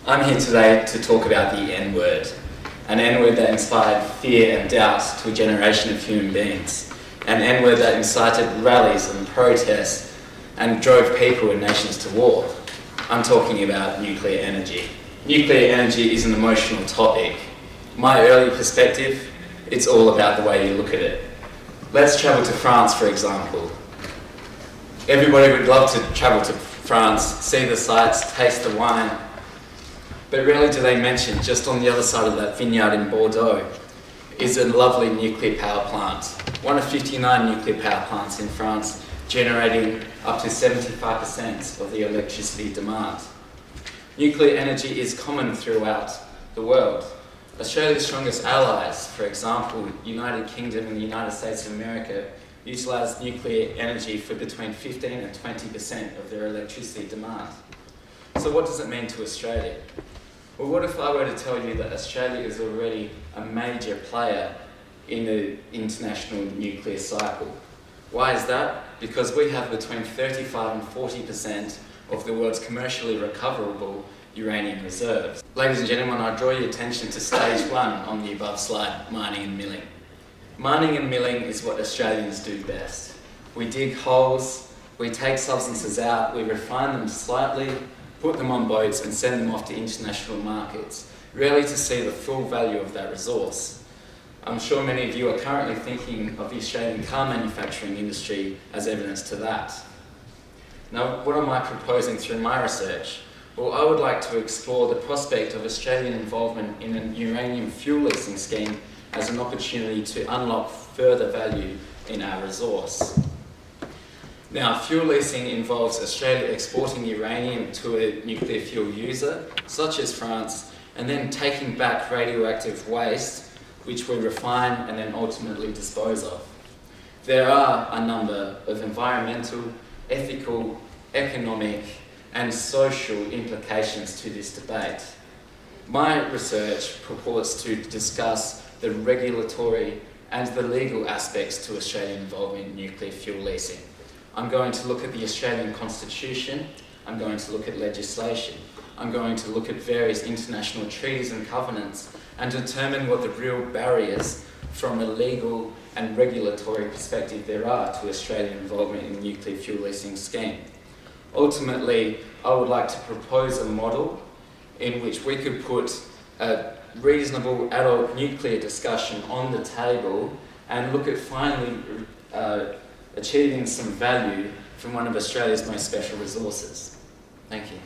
I'm here today to talk about the N-word, an N-word that inspired fear and doubt to a generation of human beings, an N-word that incited rallies and protests and drove people and nations to war. I'm talking about nuclear energy. Nuclear energy is an emotional topic. My early perspective, it's all about the way you look at it. Let's travel to France, for example. Everybody would love to travel to France, see the sights, taste the wine, but rarely do they mention just on the other side of that vineyard in Bordeaux is a lovely nuclear power plant. One of 59 nuclear power plants in France, generating up to 75% of the electricity demand. Nuclear energy is common throughout the world. Australia's strongest allies, for example, United Kingdom and the United States of America, utilise nuclear energy for between 15 and 20% of their electricity demand. So what does it mean to Australia? Well, what if I were to tell you that Australia is already a major player in the international nuclear cycle? Why is that? Because we have between 35 and 40% of the world's commercially recoverable uranium reserves. Ladies and gentlemen, I draw your attention to stage one on the above slide, mining and milling. Mining and milling is what Australians do best. We dig holes, we take substances out, we refine them slightly, put them on boats and send them off to international markets, really to see the full value of that resource. I'm sure many of you are currently thinking of the Australian car manufacturing industry as evidence to that. Now, what am I proposing through my research? Well, I would like to explore the prospect of Australian involvement in a uranium fuel leasing scheme as an opportunity to unlock further value in our resource. Now, fuel leasing involves Australia exporting uranium to a nuclear fuel user, such as France, and then taking back radioactive waste, which we refine and then ultimately dispose of. There are a number of environmental, ethical, economic, and social implications to this debate. My research purports to discuss the regulatory and the legal aspects to Australian involvement in nuclear fuel leasing. I'm going to look at the Australian Constitution, I'm going to look at legislation, I'm going to look at various international treaties and covenants and determine what the real barriers from a legal and regulatory perspective there are to Australian involvement in the nuclear fuel leasing scheme. Ultimately, I would like to propose a model in which we could put a reasonable adult nuclear discussion on the table and look at finally achieving some value from one of Australia's most special resources. Thank you.